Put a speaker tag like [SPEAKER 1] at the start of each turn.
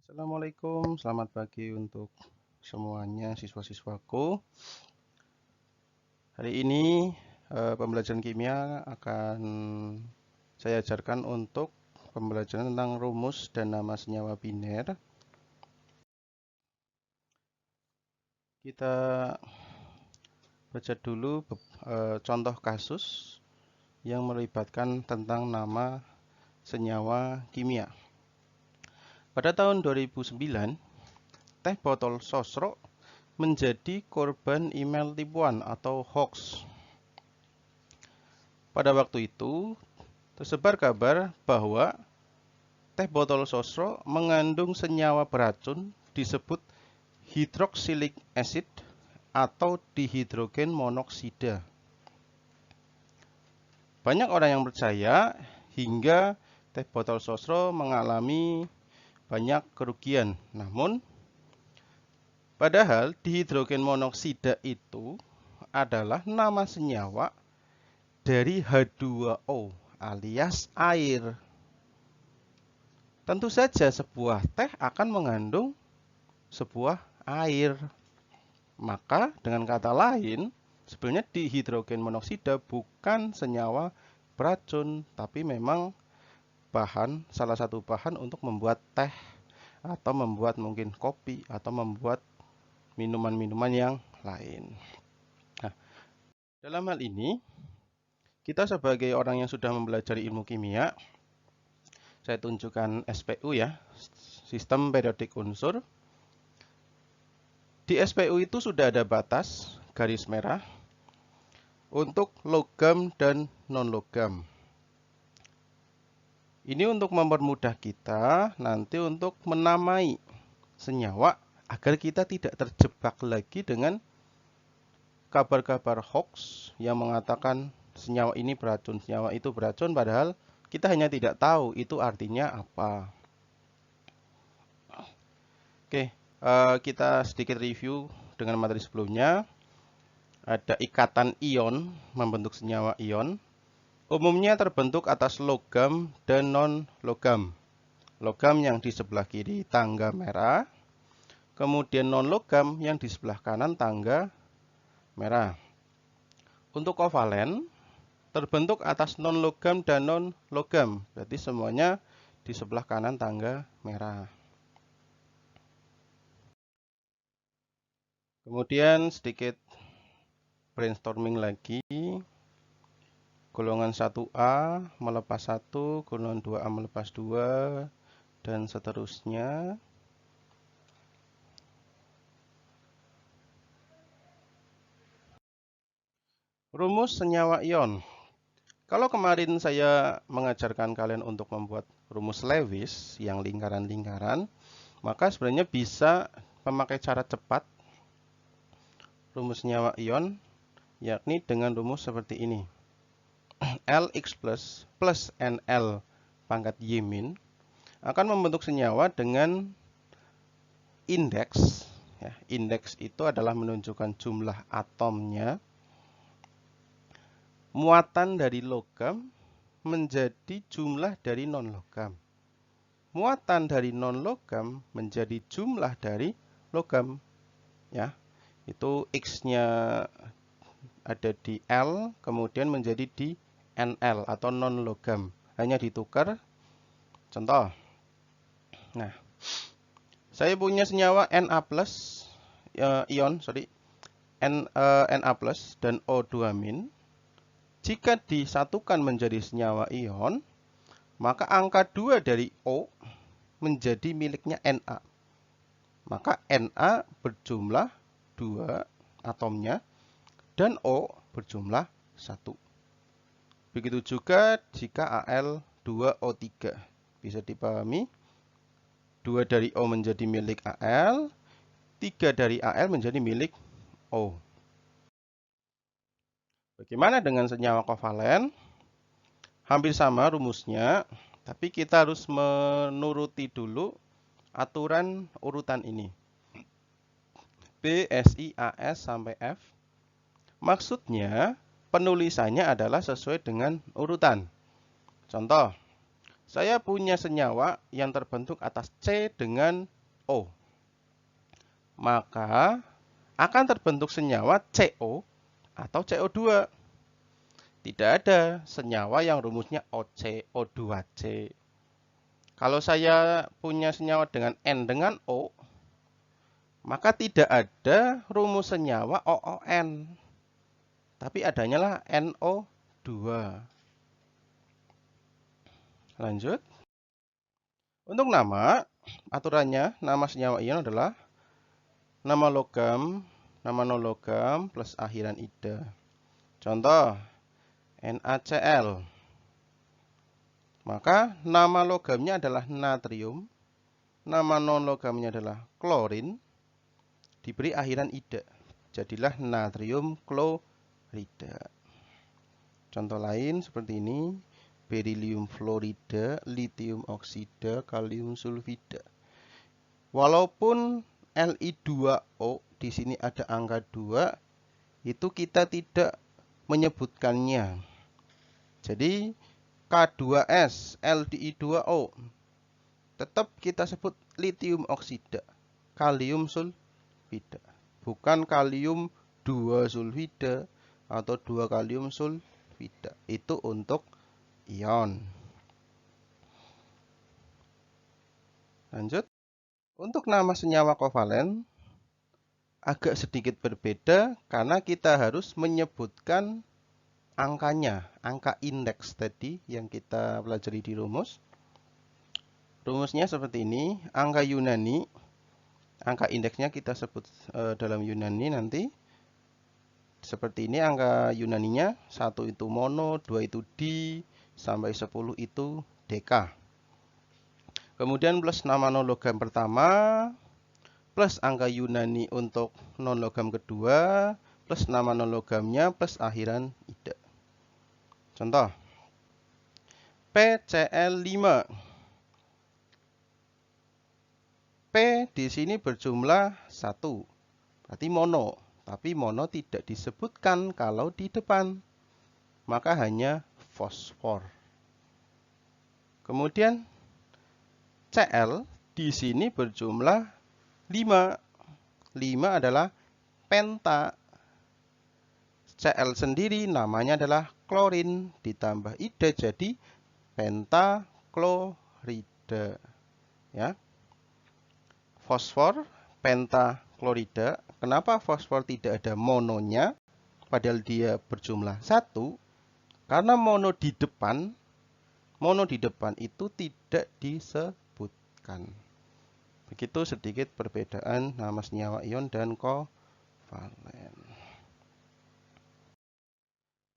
[SPEAKER 1] Assalamualaikum, selamat pagi untuk semuanya siswa-siswaku. Hari ini pembelajaran kimia akan saya ajarkan untuk pembelajaran tentang rumus dan nama senyawa biner. Kita baca dulu contoh kasus yang melibatkan tentang nama senyawa kimia. Pada tahun 2009, teh botol sosro menjadi korban email tipuan atau hoax. Pada waktu itu, tersebar kabar bahwa teh botol sosro mengandung senyawa beracun disebut hidroksilic acid atau dihidrogen monoksida. Banyak orang yang percaya hingga teh botol sosro mengalami banyak kerugian. Namun, padahal dihidrogen monoksida itu adalah nama senyawa dari H2O alias air. Tentu saja sebuah teh akan mengandung sebuah air. Maka dengan kata lain, sebenarnya dihidrogen monoksida bukan senyawa beracun, tapi memang salah satu bahan untuk membuat teh atau membuat mungkin kopi atau membuat minuman-minuman yang lain. Nah, dalam hal ini kita sebagai orang yang sudah mempelajari ilmu kimia, saya tunjukkan SPU ya, sistem periodik unsur. Di SPU itu sudah ada batas garis merah untuk logam dan non-logam. Ini untuk mempermudah kita nanti untuk menamai senyawa agar kita tidak terjebak lagi dengan kabar-kabar hoax yang mengatakan senyawa ini beracun, senyawa itu beracun, padahal kita hanya tidak tahu itu artinya apa. Oke, kita sedikit review dengan materi sebelumnya. Ada ikatan ion membentuk senyawa ion. Umumnya terbentuk atas logam dan non-logam. Logam yang di sebelah kiri tangga merah, kemudian non-logam yang di sebelah kanan tangga merah. Untuk kovalen, terbentuk atas non-logam dan non-logam, berarti semuanya di sebelah kanan tangga merah. Kemudian sedikit brainstorming lagi. Golongan 1A melepas 1, golongan 2A melepas 2, dan seterusnya. Rumus senyawa ion. Kalau kemarin saya mengajarkan kalian untuk membuat rumus Lewis yang lingkaran-lingkaran, maka sebenarnya bisa memakai cara cepat rumus senyawa ion, yakni dengan rumus seperti ini. Lx plus NL pangkat Y min akan membentuk senyawa dengan indeks. Ya, indeks itu adalah menunjukkan jumlah atomnya. Muatan dari logam menjadi jumlah dari non-logam. Muatan dari non-logam menjadi jumlah dari logam. Ya, itu X-nya ada di L, kemudian menjadi di NL atau non-logam. Hanya ditukar. Contoh. Nah, saya punya senyawa Na+, Na+ dan O2-. Jika disatukan menjadi senyawa ion, maka angka 2 dari O menjadi miliknya Na. Maka Na berjumlah 2 atomnya dan O berjumlah 1. Begitu juga jika Al2O3. Bisa dipahami? 2 dari O menjadi milik Al, 3 dari Al menjadi milik O. Bagaimana dengan senyawa kovalen? Hampir sama rumusnya, tapi kita harus menuruti dulu aturan urutan ini. B, S, I, A, S sampai F. Maksudnya, penulisannya adalah sesuai dengan urutan. Contoh, Saya punya senyawa yang terbentuk atas C dengan O. Maka akan terbentuk senyawa CO atau CO2. Tidak ada senyawa yang rumusnya OC, O2C. Kalau saya punya senyawa dengan N dengan O, maka tidak ada rumus senyawa OON. Tapi adanya lah NO2. Lanjut. Untuk nama, aturannya nama senyawa ion adalah nama logam, nama non-logam plus akhiran ida. Contoh, NaCl. Maka nama logamnya adalah natrium, nama non-logamnya adalah klorin, diberi akhiran ida. Jadilah natrium klorida. Contoh lain seperti ini, berilium fluorida, litium oksida, kalium sulfida. Walaupun Li2O di sini ada angka 2, itu kita tidak menyebutkannya. Jadi K2S, Ldi2O, tetap kita sebut litium oksida, kalium sulfida, bukan kalium 2 sulfida atau 2 kalium sulfida. Itu untuk ion. Lanjut. Untuk nama senyawa kovalen agak sedikit berbeda karena kita harus menyebutkan angkanya, angka indeks tadi yang kita pelajari di rumus. Rumusnya seperti ini, angka Yunani, angka indeksnya kita sebut dalam Yunani nanti. Seperti ini angka Yunaninya, 1 itu mono, 2 itu di, sampai 10 itu deka. Kemudian plus nama non-logam pertama, plus angka Yunani untuk non-logam kedua, plus nama non-logamnya, plus akhiran ida. Contoh, PCl5. P di sini berjumlah 1, berarti mono. Tapi mono tidak disebutkan kalau di depan, maka hanya fosfor. Kemudian Cl di sini berjumlah 5. 5 adalah penta. Cl sendiri namanya adalah klorin, ditambah ida jadi pentaklorida. Ya. Fosfor, pentaklorida. Kenapa fosfor tidak ada mononya? Padahal dia berjumlah 1. Karena mono di depan itu tidak disebutkan. Begitu sedikit perbedaan nama senyawa ion dan kovalen.